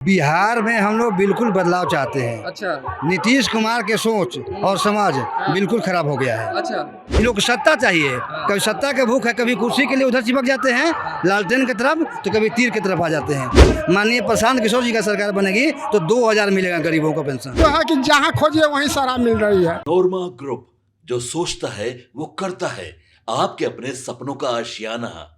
बिहार में हम लोग बिल्कुल बदलाव चाहते हैं। अच्छा। नीतीश कुमार के सोच और समाज बिल्कुल खराब हो गया है। अच्छा। इन लोग को सत्ता चाहिए, कभी सत्ता के भूख है, कभी कुर्सी के लिए उधर चिपक जाते हैं लालटेन की तरफ, तो कभी तीर की तरफ आ जाते हैं। माननीय प्रशांत किशोर जी का सरकार बनेगी तो 2000 मिलेगा गरीबों को पेंशन। तो है कि जहाँ खोजिए वहीं सारा मिल रही है। नोरमा ग्रुप, जो सोचता है वो करता है। आपके अपने सपनों का आशियाना।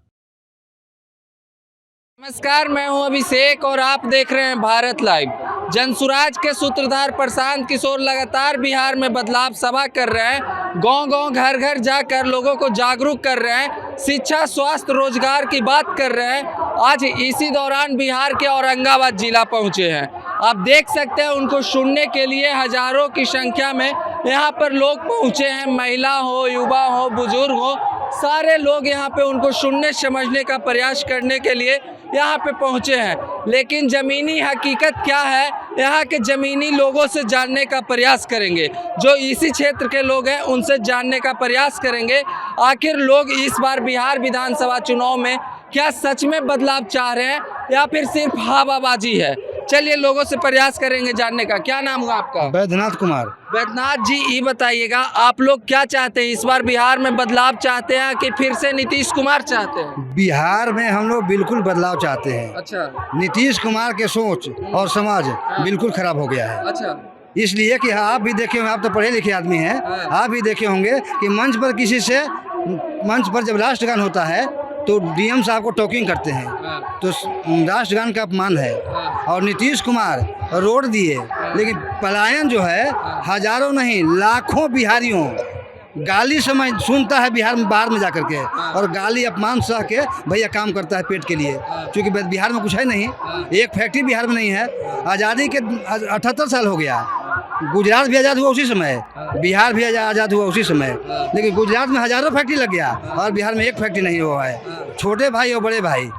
नमस्कार, मैं हूं अभिषेक और आप देख रहे हैं भारत लाइव। जनसुराज के सूत्रधार प्रशांत किशोर लगातार बिहार में बदलाव सभा कर रहे हैं। गांव-गांव, घर-घर जाकर लोगों को जागरूक कर रहे हैं। शिक्षा, स्वास्थ्य, रोजगार की बात कर रहे हैं। आज इसी दौरान बिहार के औरंगाबाद जिला पहुंचे हैं। आप देख सकते हैं उनको सुनने के लिए हजारों की संख्या में यहाँ पर लोग पहुँचे हैं। महिला हो, युवा हो, बुजुर्ग हो, सारे लोग यहाँ पे उनको सुनने समझने का प्रयास करने के लिए यहाँ पे पहुँचे हैं। लेकिन ज़मीनी हकीकत क्या है, यहाँ के ज़मीनी लोगों से जानने का प्रयास करेंगे। जो इसी क्षेत्र के लोग हैं उनसे जानने का प्रयास करेंगे। आखिर लोग इस बार बिहार विधानसभा चुनाव में क्या सच में बदलाव चाह रहे हैं या फिर सिर्फ हवाबाजी है। चलिए लोगों से प्रयास करेंगे जानने का। क्या नाम हुआ आपका? बैद्यनाथ कुमार। बैद्यनाथ जी, ये बताइएगा आप लोग क्या चाहते हैं? इस बार बिहार में बदलाव चाहते हैं कि फिर से नीतीश कुमार चाहते हैं? बिहार में हम लोग बिल्कुल बदलाव चाहते हैं। अच्छा। नीतीश कुमार के सोच और समाज बिल्कुल खराब हो गया है। अच्छा। इसलिए कि आप भी देखे होंगे, आप तो पढ़े लिखे आदमी हैं, आप भी देखे होंगे कि मंच पर किसी से, मंच पर जब राष्ट्रगान होता है तो डीएम साहब को टॉकिंग करते हैं, तो राष्ट्रगान का अपमान है। और नीतीश कुमार रोड दिए, लेकिन पलायन जो है हजारों नहीं लाखों बिहारियों गाली समझ सुनता है बिहार में, बाहर में जाकर के, और गाली अपमान सह के भैया काम करता है पेट के लिए। क्योंकि बिहार में कुछ है नहीं, एक फैक्ट्री बिहार में नहीं है। आज़ादी के 78 साल हो गया। गुजरात भी आज़ाद हुआ उसी समय, बिहार भी आज़ाद हुआ उसी समय, लेकिन गुजरात में हजारों फैक्ट्री लग गया और बिहार में एक फैक्ट्री नहीं हुआ है। छोटे भाई और बड़े भाई,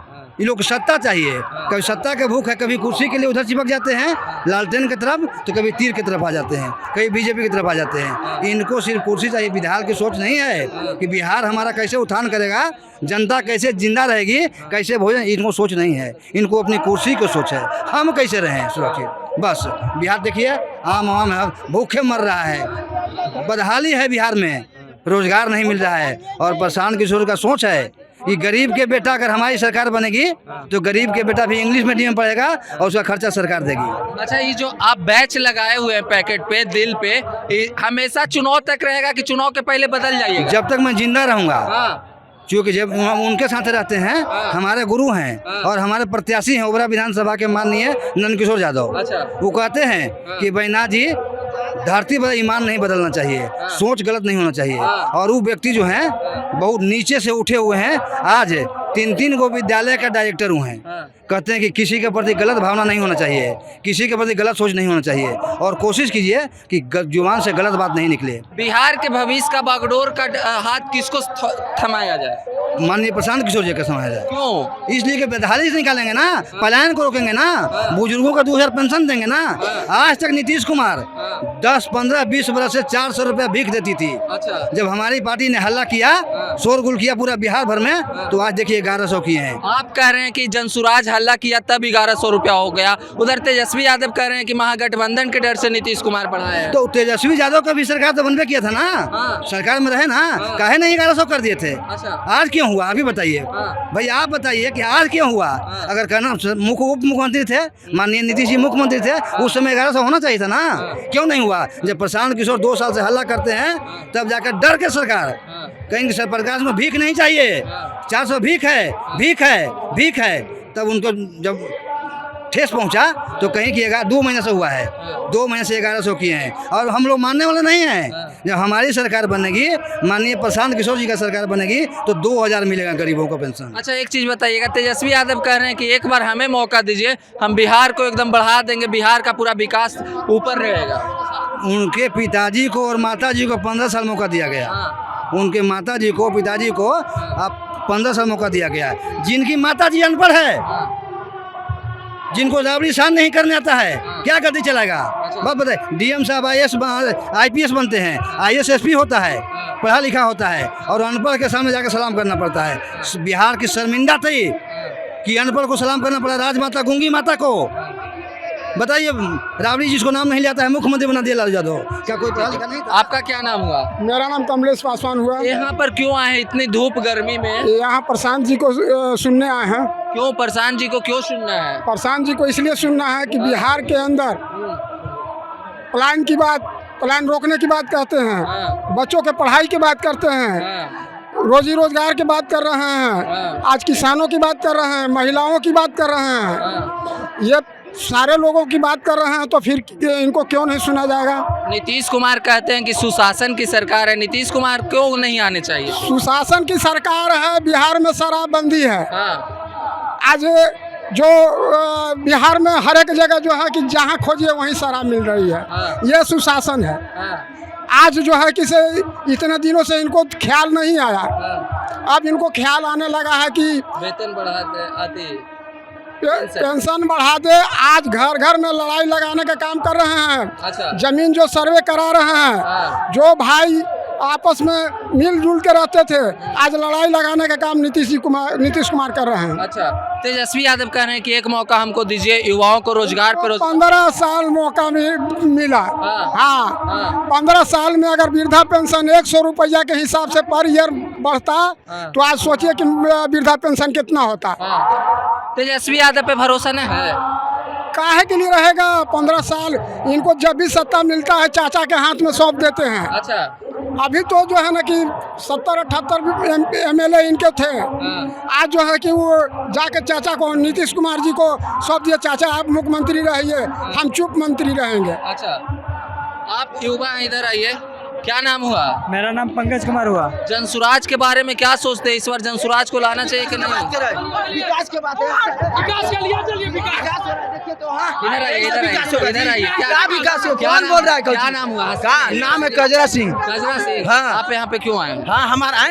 इन लोग को सत्ता चाहिए, कभी सत्ता के भूख है, कभी कुर्सी के लिए उधर चिपक जाते हैं लालटेन की तरफ, तो कभी तीर की तरफ आ जाते हैं, कभी बीजेपी की तरफ आ जाते हैं। इनको सिर्फ कुर्सी चाहिए। बिहार की सोच नहीं है कि बिहार हमारा कैसे उत्थान करेगा, जनता कैसे जिंदा रहेगी, कैसे भोजन, इनको सोच नहीं है। इनको अपनी कुर्सी को सोच है, हम कैसे रहें सुरक्षित। बस बिहार देखिए, आम आवाम भूखे मर रहा है, बदहाली है बिहार में, रोजगार नहीं मिल रहा है। और प्रशांत किशोर का सोच है कि गरीब के बेटा अगर हमारी सरकार बनेगी तो गरीब के बेटा भी इंग्लिश मीडियम में पढ़ेगा और उसका खर्चा सरकार देगी। अच्छा, ये जो आप बैच लगाए हुए हैं पैकेट पे, दिल पे, ये हमेशा चुनाव तक रहेगा कि चुनाव के पहले बदल जाइएगा? जब तक मैं जिंदा रहूंगा, क्योंकि जब हम उनके साथ रहते हैं, हमारे गुरु हैं और हमारे प्रत्याशी हैं ओबरा विधानसभा के माननीय नंदकिशोर यादव। अच्छा। वो कहते हैं कि बैद्यनाथ जी, धरती पर ईमान नहीं बदलना चाहिए, सोच गलत नहीं होना चाहिए। और वो व्यक्ति जो हैं बहुत नीचे से उठे हुए हैं, आज 3 गो विद्यालय का डायरेक्टर हुए हैं। कहते हैं कि किसी के प्रति गलत भावना नहीं होना चाहिए, किसी के प्रति गलत सोच नहीं होना चाहिए, और कोशिश कीजिए कि जुबान से गलत बात नहीं निकले। बिहार के भविष्य का बागडोर का हाथ किसको थमाया जाए? माननीय प्रशांत किशोर जी का समाया जाए। क्यों? इसलिए कि बदहाली से निकालेंगे ना, पलायन को रोकेंगे ना, बुजुर्गों का 2000 पेंशन देंगे ना। आज तक नीतीश कुमार 10, 15, 20 बरस से 400 रुपया भीख देती थी। अच्छा। जब हमारी पार्टी ने हल्ला किया, शोरगुल किया पूरा बिहार भर में, तो आज देखिए 1100 किए हैं। आप कह रहे हैं कि जनसुराज हल्ला किया तब 1100 रुपया हो गया। उधर तेजस्वी यादव कह रहे हैं कि महागठबंधन के डर से नीतीश कुमार बढ़ाया है। तो तेजस्वी यादव का भी सरकार तो बनबे किया था ना, सरकार में रहे ना, काहे नहीं 1100 कर दिए थे? अच्छा। आज क्यों हुआ अभी बताइए भाई, आप बताइए कि आज क्यों हुआ? अगर कहना उप मुख्यमंत्री थे, माननीय नीतीश जी मुख्यमंत्री थे, उस समय 1100 होना चाहिए था ना, क्यों नहीं हुआ? जब प्रशांत किशोर 2 साल से हल्ला करते हैं, तब जाकर डर के सरकार कहेंगे सरकार में भीख नहीं चाहिए, 400 भीख है, भीख है, भीख है। तब उनको जब ठेस पहुंचा तो कहीं कि 2 महीने से हुआ है, 2 महीने से 1100 किए हैं, और हम लोग मानने वाले नहीं हैं। जब हमारी सरकार बनेगी, माननीय प्रशांत किशोर जी का सरकार बनेगी, तो 2000 मिलेगा गरीबों को पेंशन। अच्छा, एक चीज़ बताइएगा, तेजस्वी यादव कह रहे हैं कि एक बार हमें मौका दीजिए, हम बिहार को एकदम बढ़ा देंगे, बिहार का पूरा विकास ऊपर रहेगा। उनके पिताजी को और माताजी को 15 साल मौका दिया गया। उनके माताजी को, पिताजी को अब 15 साल मौका दिया गया। जिनकी माताजी अनपढ़ है, जिनको राबड़ी शान नहीं करने आता है, क्या गति चलाएगा? बात बताए। डीएम साहब IPS बनते हैं, ISSP होता है, पढ़ा लिखा होता है, और अनपढ़ के सामने जाकर सलाम करना पड़ता है। बिहार की शर्मिंदा थी कि अनपढ़ को सलाम करना पड़ा, राजमाता गूंगी माता को। बताइए, राबड़ी जिसको नाम नहीं लेता है मुख्यमंत्री बना दिया लालू यादव, क्या कोई पढ़ा लिखा नहीं था? आपका क्या नाम हुआ? मेरा नाम कमलेश पासवान हुआ। यहाँ पर क्यों आए हैं इतनी धूप गर्मी में? यहाँ प्रशांत जी को सुनने आए हैं। क्यों प्रशांत जी को क्यों सुनना है? प्रशांत जी को इसलिए सुनना है कि बिहार के अंदर प्लान रोकने की बात कहते हैं, बच्चों के पढ़ाई की बात करते हैं, रोजी रोजगार की बात कर रहे हैं, आज किसानों की बात कर रहे हैं, महिलाओं की बात कर रहे हैं, ये सारे लोगों की बात कर रहे हैं, तो फिर इनको क्यों नहीं सुना जाएगा? नीतीश कुमार कहते हैं कि सुशासन की सरकार है, नीतीश कुमार क्यों नहीं आने चाहिए? सुशासन की सरकार है, बिहार में शराबबंदी है। आज जो बिहार में हर एक जगह जो है कि जहाँ खोजिए वहीं शराब मिल रही है, ये सुशासन है। आज जो है कि से इतने दिनों से इनको ख्याल नहीं आया, अब इनको ख्याल आने लगा है कि वेतन बढ़ाते पेंशन बढ़ा दे। आज घर घर में लड़ाई लगाने का काम कर रहे हैं। अच्छा। जमीन जो सर्वे करा रहे हैं, जो भाई आपस में मिलजुल के रहते थे, आज लड़ाई लगाने का काम नीतीश कुमार कर रहे हैं। अच्छा, तेजस्वी यादव कह रहे हैं कि एक मौका हमको दीजिए, युवाओं को रोजगार पर 15 साल मौका मिला। हाँ, 15 साल में अगर वृद्धा पेंशन 100 रुपया के हिसाब से पर ईयर बढ़ता, तो आज सोचिए कि वृद्धा पेंशन कितना होता। तेजस्वी यादव पे भरोसा नहीं है? काहे के लिए रहेगा? 15 साल इनको जब भी सत्ता मिलता है चाचा के हाथ में सौंप देते हैं। अच्छा। अभी तो जो है ना कि 70-78 MLA इनके थे, आज जो है कि वो जाके चाचा को, नीतीश कुमार जी को सौंप दिया, चाचा आप मुख्यमंत्री रहिए, हम चुप मंत्री रहेंगे। अच्छा, आप युवा इधर आइए, क्या नाम हुआ? मेरा नाम पंकज कुमार हुआ। जनसुराज के बारे में क्या सोचते हैं? इस बार जनसुराज को लाना चाहिए कि नहीं? विकास के बात है, विकास के लिए चलिए, विकास देखिए तो हाँ, इधर आइए, इधर आइए। क्या विकास हो? कौन बोल रहा है? क्या नाम हुआ? नाम है कजरा सिंह। कजरा सिंह। हाँ। आप यहाँ पे क्यों आए? हाँ,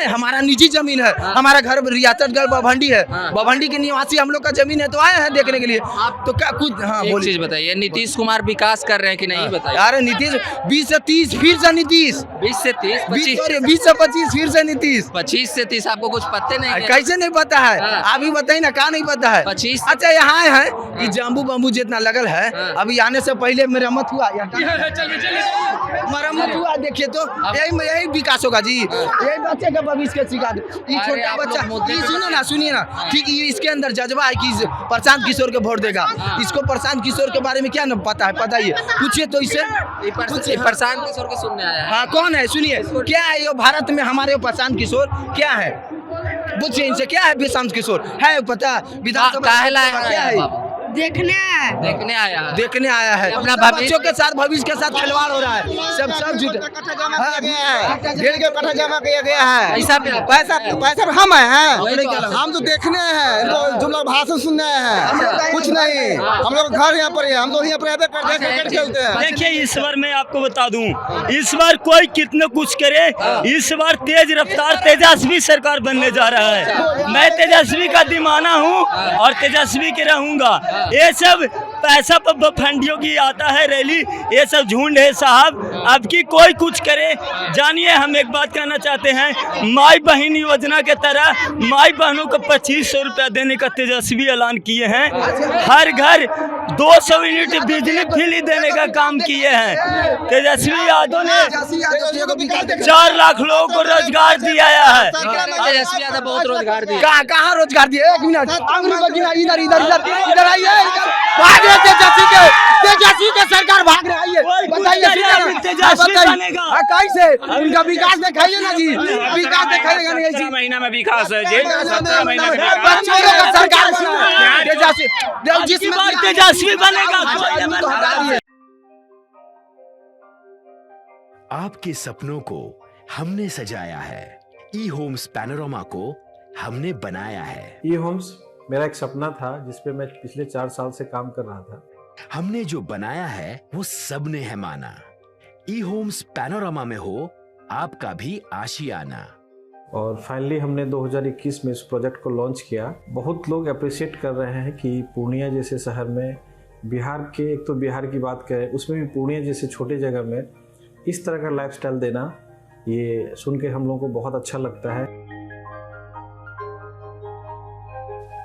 हमारा निजी जमीन है। हमारा घर रियासतगढ़ बभंडी है। बभंडी के निवासी हम लोग का जमीन है, तो आए हैं देखने के लिए। आप तो क्या कुछ एक चीज बताइए, नीतीश कुमार विकास कर रहे हैं कि नहीं बताइए? अरे नीतीश 20 से 30 फिर से नीतीश, 20 से 30, 20 से 25 फिर से नीतीश, 25 से 30 आपको कुछ पता नहीं है? कैसे नहीं पता है? आप ही बताइए ना, क्या नहीं पता है? 25। अच्छा, यहाँ आए हैं कि जाम्बू बम्बू जितना लगल है, अभी आने से पहले मरम्मत हुआ, मरम्मत हुआ, देखिए तो यही विकास होगा जी। यही बच्चे का भविष्य के शिकार, ये छोटा बच्चा, सुनिए ना ठीक, इसके अंदर जज्बा है कि प्रशांत किशोर के वोट देगा। इसको प्रशांत किशोर के बारे में क्या न पता है? बताइए, पूछिए तो इसे। प्रशांत किशोर के सुनने आया है। हाँ, कौन है? सुनिए, क्या है ये भारत में हमारे प्रशांत किशोर क्या है? पूछिए इनसे, क्या है प्रशांत किशोर? है पता? विधानसभा क्या है? देखने आया है। देखने आया है। अपना बच्चों के साथ, भविष्य के साथ खिलवाड़ हो रहा है। सब झूठ, ढेर के कट्ठा जमा किया गया है। पैसा हम हैं, हम तो देखने हैं, तुम लोग भाषण सुनने हैं, कुछ नहीं। हम लोग घर यहाँ पर है, हम तो यहाँ पर क्रिकेट खेलते हैं। देखिए, इस बार मैं आपको बता दूं, इस बार कोई कितना कुछ करे, इस बार तेज रफ्तार तेजस्वी सरकार बनने जा रहा है। मैं तेजस्वी का दीवाना हूँ और तेजस्वी के रहूंगा। ये सब पैसा पर फंडियों की आता है रैली, ये सब झुंड है साहब। अब की कोई कुछ करे, जानिए हम एक बात कहना चाहते हैं, माई बहन योजना के तरह माई बहनों को 2500 रुपया देने का तेजस्वी ऐलान किए हैं। हर घर 200 यूनिट बिजली फ्री देने का काम किए हैं। तेजस्वी यादव ने 4 लाख लोगों को रोजगार दिया है। तेजस्वी यादव बहुत रोजगार दिए। कहाँ रोजगार दिए? एक मिनट, इधर आइए, भाग रहे तेजस्वी के सरकार भाग रहे। आइए बताइए, कैसे इनका विकास दिखाइए ना जी, विकास दिखाइएगा नहीं? 17 महीना में विकास है जी, 17 महीना में बच्चों का सरकार तेजस्वी बनेगा। आपके सपनों को हमने सजाया है, ई होम्स पैनोरामा को हमने बनाया है। ई होम्स मेरा एक सपना था जिस पे मैं पिछले 4 साल से काम कर रहा था। हमने जो बनाया है वो सबने है माना। ई होम्स पैनोरामा में हो आपका भी आशियाना। और फाइनली हमने 2021 में इस प्रोजेक्ट को लॉन्च किया। बहुत लोग अप्रिशिएट कर रहे हैं कि पूर्णिया जैसे शहर में, बिहार के, एक तो बिहार की बात करें उसमें भी पूर्णिया जैसे छोटे जगह में इस तरह का लाइफस्टाइल देना, ये सुन के हम लोगों को बहुत अच्छा लगता है।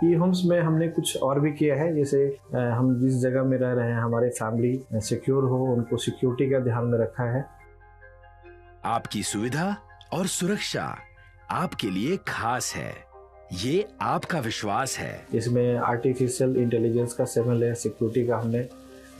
ई होम्स में हमने कुछ और भी किया है, जैसे हम जिस जगह में रह रहे हैं हमारे फैमिली सिक्योर हो, उनको सिक्योरिटी का ध्यान में रखा है। आपकी सुविधा और सुरक्षा आपके लिए खास है, ये आपका विश्वास है। इसमें आर्टिफिशियल इंटेलिजेंस का 7 लेयर सिक्योरिटी का हमने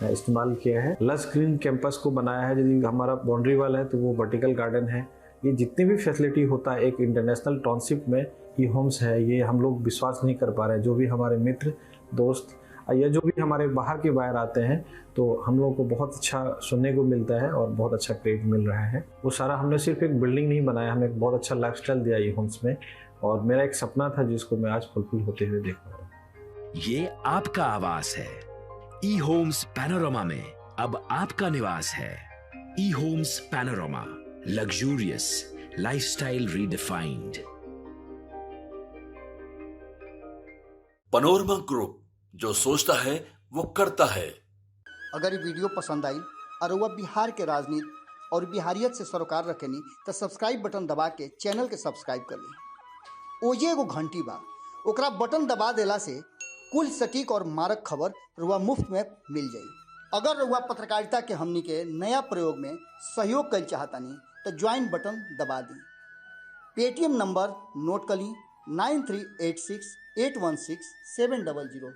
इस्तेमाल किया है। लस ग्रीन कैंपस को बनाया है, यदि हमारा बाउंड्री वाल है तो वो वर्टिकल गार्डन है। ये जितनी भी फैसिलिटी होता है एक इंटरनेशनल टाउनशिप में ई होम्स है, ये हम लोग विश्वास नहीं कर पा रहे हैं। जो भी हमारे मित्र दोस्त या जो भी हमारे बाहर के बाहर आते हैं तो हम लोगों को बहुत अच्छा सुनने को मिलता है और बहुत अच्छा क्रेडिट मिल रहा है। वो सारा हमने सिर्फ एक बिल्डिंग नहीं बनाया, हमें एक बहुत अच्छा लाइफस्टाइल दिया ई होम्स में, और मेरा एक सपना था जिसको मैं आज फुलफिल होते हुए देख रहा हूँ। ये आपका आवास है। ई होम्स पैनोरामा में अब आपका निवास है। E Homes Panorama, luxurious lifestyle redefined. Panorama group, जो सोचता है वो करता है। अगर ये वीडियो पसंद आई और वह बिहार के राजनीति और बिहारियत से सरोकार रखेनी तो सब्सक्राइब बटन दबा के चैनल के सब्सक्राइब कर ली। ओजे एगो घंटी बा, ओकरा बटन दबा देला से कुल सटीक और मारक खबर रुआ मुफ्त में मिल जाई। अगर रुआ पत्रकारिता के हमनी के नया प्रयोग में सहयोग कर चाहतानी तो ज्वाइन बटन दबा दी। पेटीएम नंबर नोट कर ली 9386 816 700।